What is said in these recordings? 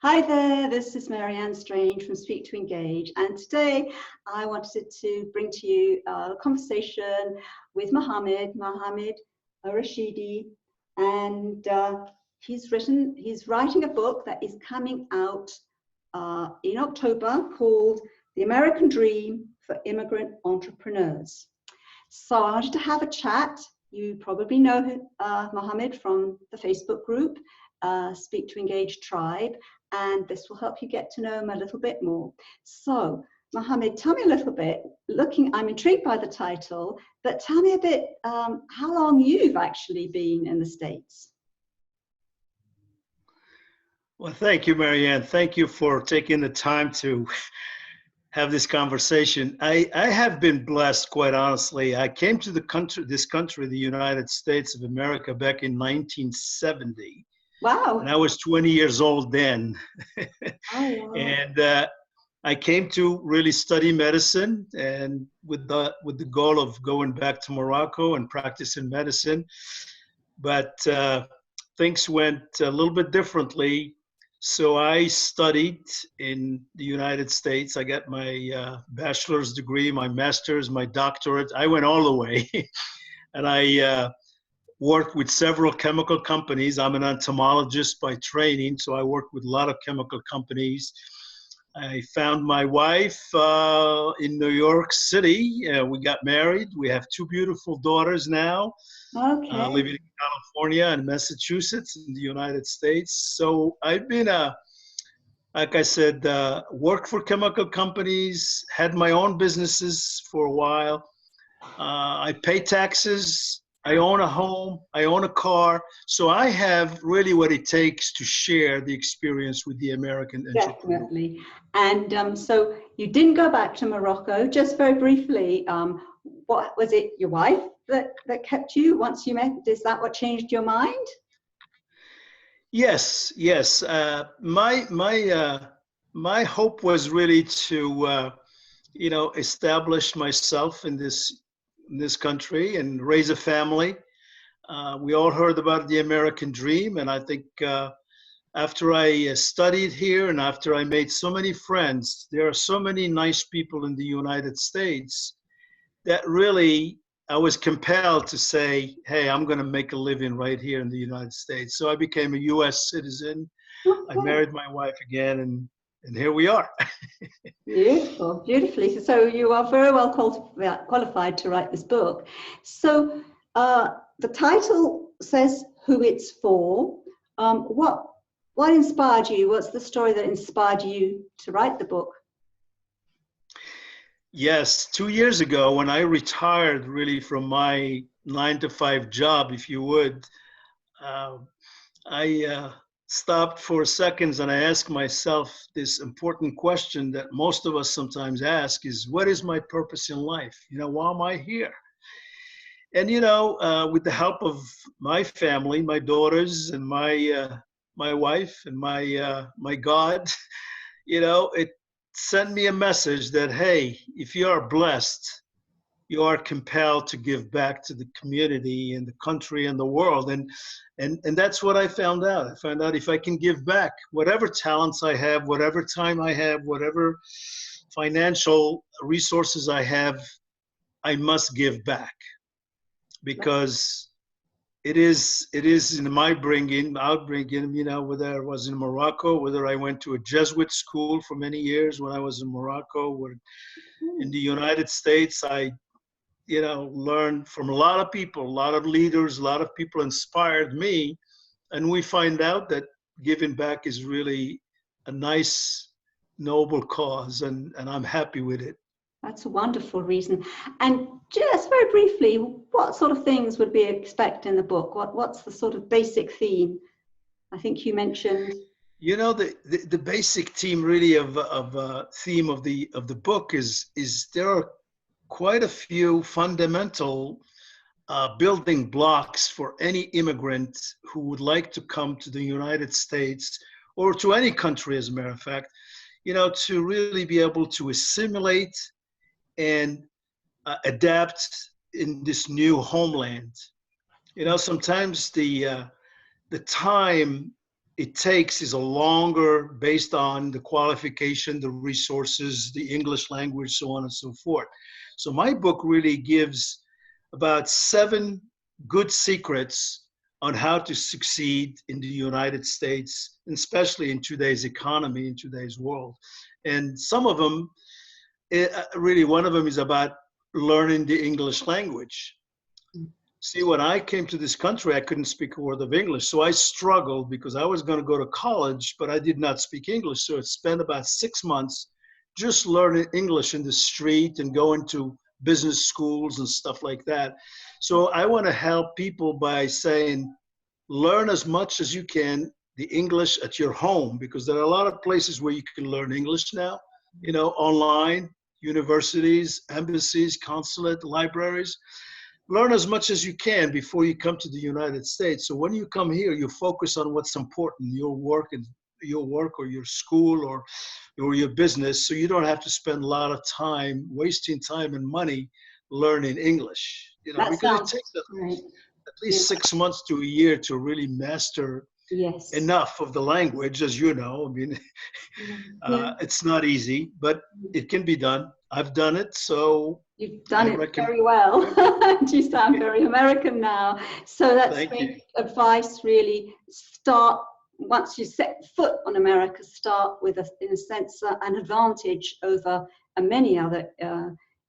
Hi there, this is Marianne Strange from Speak to Engage, and today I wanted to bring to you a conversation with Mohamed Rachadi, and he's writing a book that is coming out in October called The American Dream for Immigrant Entrepreneurs. So I wanted to have a chat. You probably know Mohamed from the Facebook group, Speak to Engage Tribe, and this will help you get to know him a little bit more. So, Mohamed, tell me a little bit, I'm intrigued by the title, but tell me a bit how long you've actually been in the States. Well, thank you, Marianne. Thank you for taking the time to have this conversation. I have been blessed, quite honestly. I came to this country, the United States of America, back in 1970. Wow. And I was 20 years old then. Oh, wow. And I came to really study medicine, and with the goal of going back to Morocco and practicing medicine. But things went a little bit differently. So I studied in the United States. I got my bachelor's degree, my master's, my doctorate. I went all the way. And I worked with several chemical companies. I'm an entomologist by training, so I worked with a lot of chemical companies. I found my wife in New York City. We got married. We have two beautiful daughters now, living in California and Massachusetts in the United States. So I've been, like I said, worked for chemical companies, had my own businesses for a while. I pay taxes. I own a home, I own a car, so I have really what it takes to share the experience with the American entrepreneur. Definitely. And so you didn't go back to Morocco. Just very briefly, what was it, your wife that kept you once you met? Is that what changed your mind? Yes. My hope was really to establish myself in this country and raise a family. We all heard about the American dream, and I think after I studied here and after I made so many friends, there are so many nice people in the United States that really I was compelled to say, hey, I'm going to make a living right here in the United States. So I became a U.S. citizen. I married my wife again, and here we are. Beautiful, beautifully. So you are very well qualified to write this book. So the title says who it's for. What inspired you? What's the story that inspired you to write the book? Yes, 2 years ago when I retired really from my 9-to-5 job, if you would, I stopped for seconds and I asked myself this important question that most of us sometimes ask is, what is my purpose in life? Why am I here? And, with the help of my family, my daughters and my wife and my God, it sent me a message that, hey, if you are blessed, you are compelled to give back to the community and the country and the world. And that's what I found out. I found out if I can give back, whatever talents I have, whatever time I have, whatever financial resources I have, I must give back. Because it is in my outbringing, whether I was in Morocco, whether I went to a Jesuit school for many years when I was in Morocco, or in the United States, I learned from a lot of people, a lot of leaders, a lot of people inspired me. And we find out that giving back is really a nice, noble cause, and I'm happy with it. That's a wonderful reason. And just very briefly, what sort of things would we expect in the book? What's the sort of basic theme? I think you mentioned. The basic theme really of theme of the book is there are quite a few fundamental building blocks for any immigrant who would like to come to the United States or to any country, as a matter of fact, to really be able to assimilate and adapt in this new homeland. Sometimes the time it takes is a longer based on the qualification, the resources, the English language, so on and so forth. So my book really gives about 7 good secrets on how to succeed in the United States, and especially in today's economy, in today's world. And some of them, really one of them is about learning the English language. See, when I came to this country, I couldn't speak a word of English. So I struggled because I was going to go to college, but I did not speak English. So I spent about 6 months just learning English in the street and going to business schools and stuff like that. So I want to help people by saying, learn as much as you can the English at your home, because there are a lot of places where you can learn English now, you know, online, universities, embassies, consulate, libraries. Learn as much as you can before you come to the United States. So when you come here, you focus on what's important, your work or your school or your business. So you don't have to spend a lot of time wasting time and money learning English, you know, That because it sounds takes great. at least 6 months to a year to really master Yes. enough of the language, as you know. I mean, it's not easy, but it can be done. I've done it, so you've done I it recommend. very well. You sound very American now. So that's Thank great you. advice, really. Start, once you set foot on America, start with, in a sense, an advantage over many other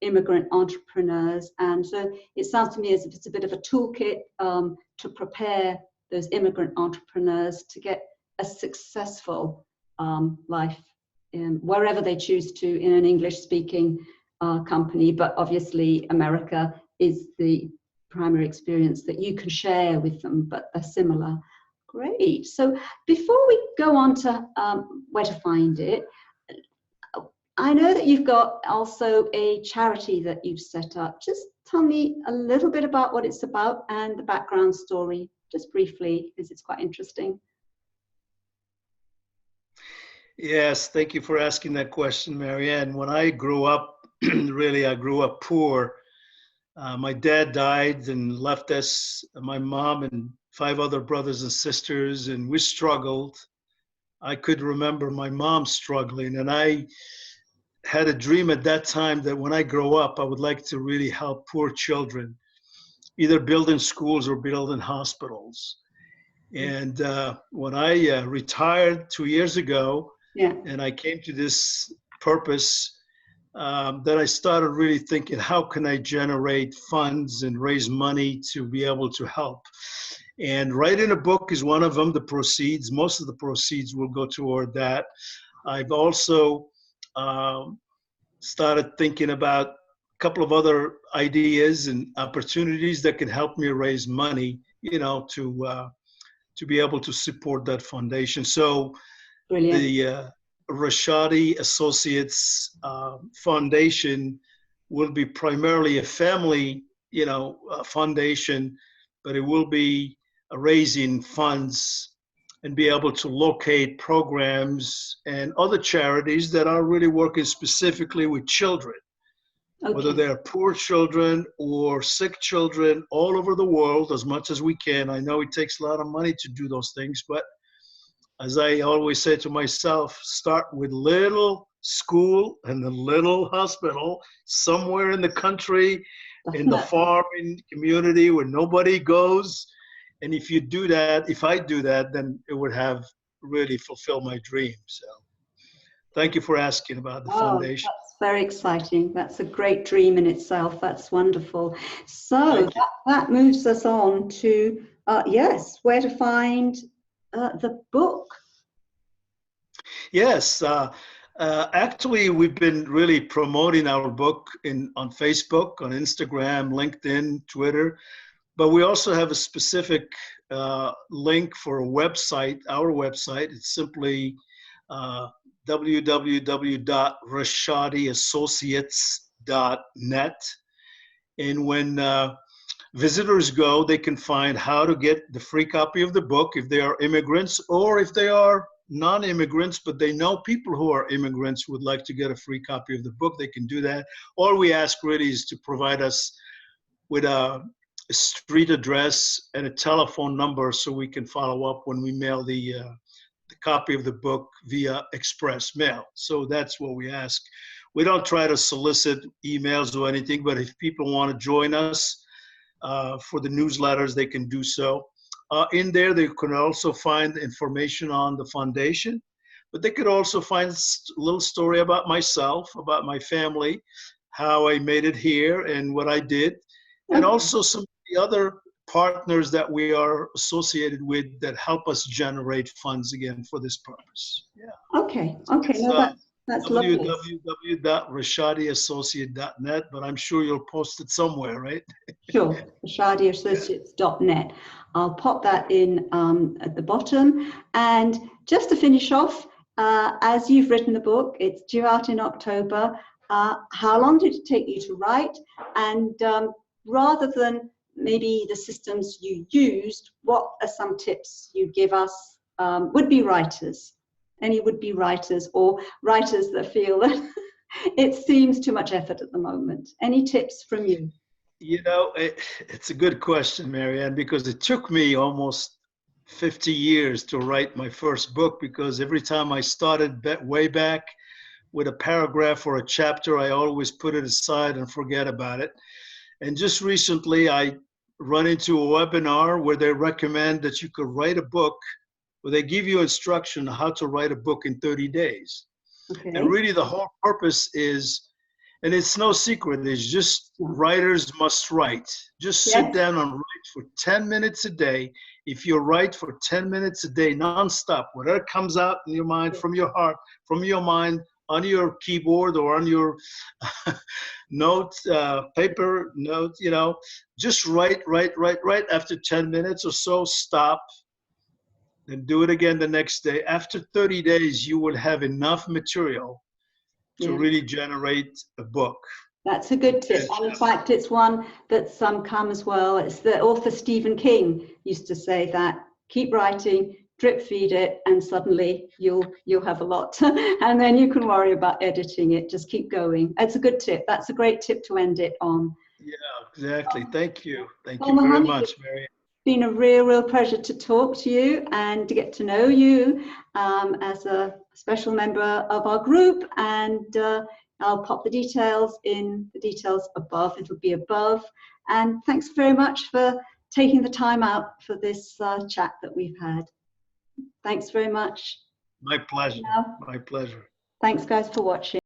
immigrant entrepreneurs. And so it sounds to me as if it's a bit of a toolkit to prepare those immigrant entrepreneurs to get a successful life in wherever they choose to, in an English-speaking company. But obviously, America is the primary experience that you can share with them, but they're similar. Great. So before we go on to where to find it, I know that you've got also a charity that you've set up. Just tell me a little bit about what it's about and the background story, just briefly, because it's quite interesting. Yes, thank you for asking that question, Marianne. When I grew up, really, I grew up poor. My dad died and left us, my mom and 5 other brothers and sisters, and we struggled. I could remember my mom struggling, and I had a dream at that time that when I grow up, I would like to really help poor children, either building schools or building hospitals. And when I retired 2 years ago, and I came to this purpose, that I started really thinking, how can I generate funds and raise money to be able to help? And writing a book is one of them. The proceeds, most of the proceeds will go toward that. I've also started thinking about a couple of other ideas and opportunities that can help me raise money, you know, to be able to support that foundation. So Brilliant. the Rachadi Associates Foundation will be primarily a family, you know, foundation, but it will be raising funds and be able to locate programs and other charities that are really working specifically with children, whether they're poor children or sick children all over the world, as much as we can. I know it takes a lot of money to do those things, but as I always say to myself, start with little school and a little hospital somewhere in the country, in the farming community where nobody goes. And if you do that, if I do that, then it would have really fulfilled my dream. So thank you for asking about the foundation. That's very exciting. That's a great dream in itself. That's wonderful. So that moves us on to, yes, where to find the book. Yes, actually, we've been really promoting our book on Facebook, on Instagram, LinkedIn, Twitter, but we also have a specific link for a website, our website. It's simply www.rachadiassociates.net. And when visitors go, they can find how to get the free copy of the book if they are immigrants, or if they are non-immigrants, but they know people who are immigrants who would like to get a free copy of the book, they can do that. All we ask really is to provide us with a street address and a telephone number so we can follow up when we mail the the copy of the book via express mail. So that's what we ask. We don't try to solicit emails or anything, but if people want to join us for the newsletters, they can do so. In there, they can also find information on the foundation, but they could also find a little story about myself, about my family, how I made it here and what I did, and also some of the other partners that we are associated with that help us generate funds again for this purpose. Yeah. Okay. No, that's lovely. www.rachadiassociate.net, but I'm sure you'll post it somewhere, right? Sure, rachadiassociates.net. I'll pop that in at the bottom. And just to finish off, as you've written the book, it's due out in October. How long did it take you to write? And rather than maybe the systems you used, what are some tips you'd give us, would-be writers? Any would-be writers or writers that feel that it seems too much effort at the moment? Any tips from you? You know, it's a good question, Marianne, because it took me almost 50 years to write my first book, because every time I started way back with a paragraph or a chapter, I always put it aside and forget about it. And just recently, I run into a webinar where they recommend that you could write a book, where they give you instruction on how to write a book in 30 days. Okay. And really the whole purpose is, and it's no secret, is just writers must write. Just sit down and write for 10 minutes a day. If you write for 10 minutes a day, nonstop, whatever comes out in your mind, from your heart, from your mind, on your keyboard or on your paper note, you know, just write. After 10 minutes or so, stop, then do it again the next day. After 30 days, you will have enough material to really generate a book. That's a good tip. And in fact, it's one that's come as well. It's the author Stephen King used to say that, keep writing, drip feed it, and suddenly you'll have a lot. And then you can worry about editing it. Just keep going. It's a good tip. That's a great tip to end it on. Yeah, exactly. Thank you. Thank you very much, Mary. It's been a real pleasure to talk to you and to get to know you as a special member of our group. And I'll pop the details above. It'll be above. And thanks very much for taking the time out for this chat that we've had. Thanks very much. My pleasure. My pleasure. Thanks, guys, for watching.